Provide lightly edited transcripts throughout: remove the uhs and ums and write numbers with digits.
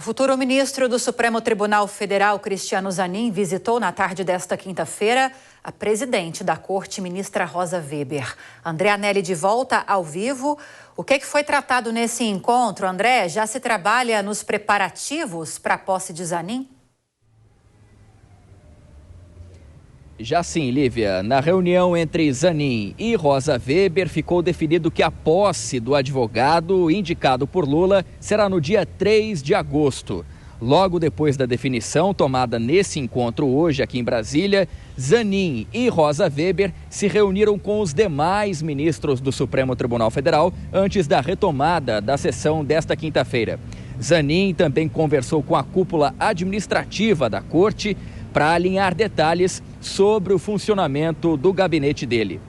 O futuro ministro do Supremo Tribunal Federal, Cristiano Zanin, visitou na tarde desta quinta-feira a presidente da Corte, ministra Rosa Weber. André Anelli de volta ao vivo. O que foi tratado nesse encontro, André? Já se trabalha nos preparativos para a posse de Zanin? Já sim, Lívia. Na reunião entre Zanin e Rosa Weber, ficou definido que a posse do advogado indicado por Lula será no dia 3 de agosto. Logo depois da definição tomada nesse encontro hoje aqui em Brasília, Zanin e Rosa Weber se reuniram com os demais ministros do Supremo Tribunal Federal antes da retomada da sessão desta quinta-feira. Zanin também conversou com a cúpula administrativa da Corte para alinhar detalhes sobre o funcionamento do gabinete dele.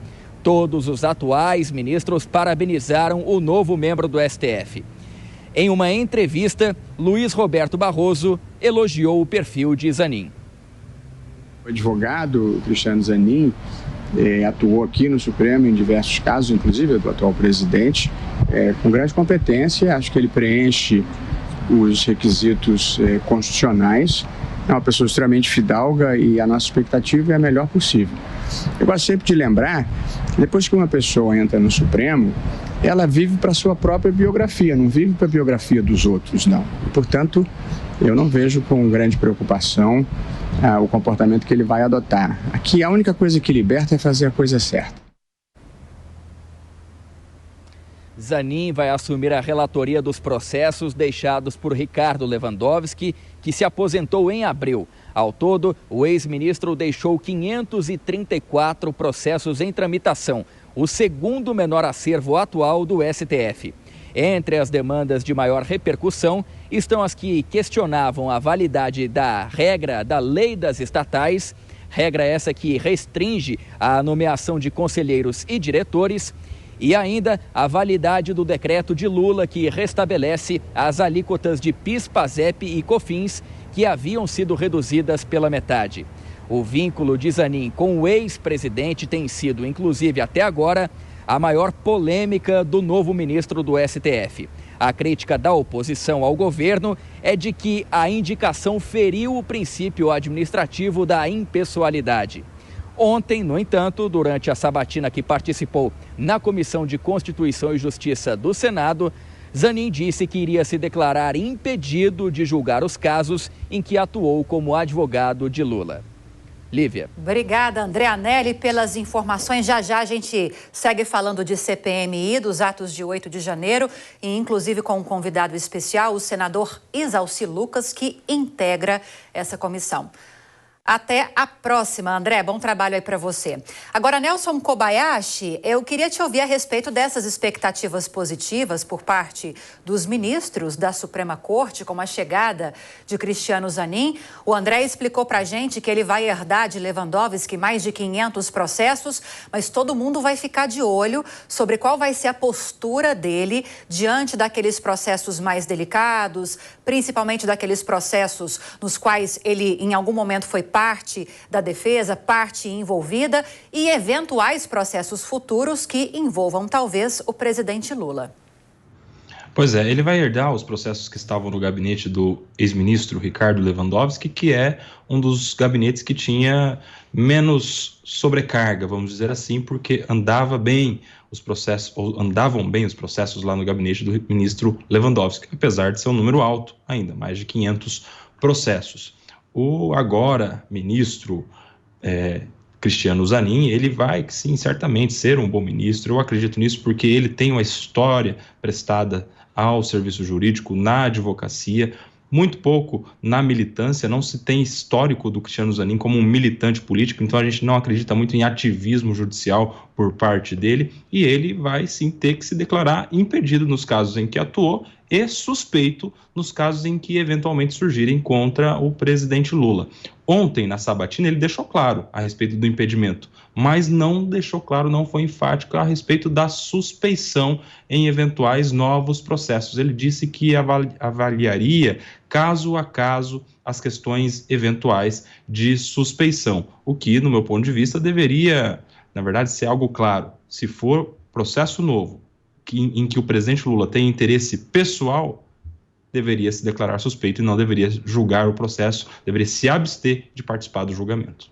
Todos os atuais ministros parabenizaram o novo membro do STF. Em uma entrevista, Luiz Roberto Barroso elogiou o perfil de Zanin. O advogado Cristiano Zanin atuou aqui no Supremo em diversos casos, inclusive do atual presidente, com grande competência. Acho que ele preenche os requisitos constitucionais. É uma pessoa extremamente fidalga e a nossa expectativa é a melhor possível. Eu gosto sempre de lembrar que depois que uma pessoa entra no Supremo, ela vive para a sua própria biografia, não vive para a biografia dos outros, não. E, portanto, eu não vejo com grande preocupação o comportamento que ele vai adotar. Aqui a única coisa que liberta é fazer a coisa certa. Zanin vai assumir a relatoria dos processos deixados por Ricardo Lewandowski, que se aposentou em abril. Ao todo, o ex-ministro deixou 534 processos em tramitação, o segundo menor acervo atual do STF. Entre as demandas de maior repercussão estão as que questionavam a validade da regra da lei das estatais, regra essa que restringe a nomeação de conselheiros e diretores, e ainda a validade do decreto de Lula que restabelece as alíquotas de PIS, PASEP e COFINS que haviam sido reduzidas pela metade. O vínculo de Zanin com o ex-presidente tem sido, inclusive até agora, a maior polêmica do novo ministro do STF. A crítica da oposição ao governo é de que a indicação feriu o princípio administrativo da impessoalidade. Ontem, no entanto, durante a sabatina que participou na Comissão de Constituição e Justiça do Senado, Zanin disse que iria se declarar impedido de julgar os casos em que atuou como advogado de Lula. Lívia. Obrigada, André Anelli, pelas informações. Já a gente segue falando de CPMI, dos atos de 8 de janeiro, e inclusive com um convidado especial, o senador Isalci Lucas, que integra essa comissão. Até a próxima, André. Bom trabalho aí para você. Agora, Nelson Kobayashi, eu queria te ouvir a respeito dessas expectativas positivas por parte dos ministros da Suprema Corte com a chegada de Cristiano Zanin. O André explicou para a gente que ele vai herdar de Lewandowski mais de 500 processos, mas todo mundo vai ficar de olho sobre qual vai ser a postura dele diante daqueles processos mais delicados, principalmente daqueles processos nos quais ele, em algum momento, foi parte da defesa, parte envolvida, e eventuais processos futuros que envolvam, talvez, o presidente Lula. Pois é, ele vai herdar os processos que estavam no gabinete do ex-ministro Ricardo Lewandowski, que é um dos gabinetes que tinha menos sobrecarga, vamos dizer assim, porque andavam bem os processos lá no gabinete do ministro Lewandowski, apesar de ser um número alto ainda, mais de 500 processos. O agora ministro Cristiano Zanin, ele vai, sim, certamente ser um bom ministro. Eu acredito nisso porque ele tem uma história prestada ao serviço jurídico, na advocacia, muito pouco na militância. Não se tem histórico do Cristiano Zanin como um militante político, então a gente não acredita muito em ativismo judicial por parte dele, e ele vai sim ter que se declarar impedido nos casos em que atuou e suspeito nos casos em que eventualmente surgirem contra o presidente Lula. Ontem, na sabatina, ele deixou claro a respeito do impedimento, mas não deixou claro, não foi enfático a respeito da suspeição em eventuais novos processos. Ele disse que avaliaria caso a caso as questões eventuais de suspeição, o que, no meu ponto de vista, deveria, na verdade, ser algo claro. Se for processo novo, em que o presidente Lula tem interesse pessoal, deveria se declarar suspeito e não deveria julgar o processo, deveria se abster de participar do julgamento.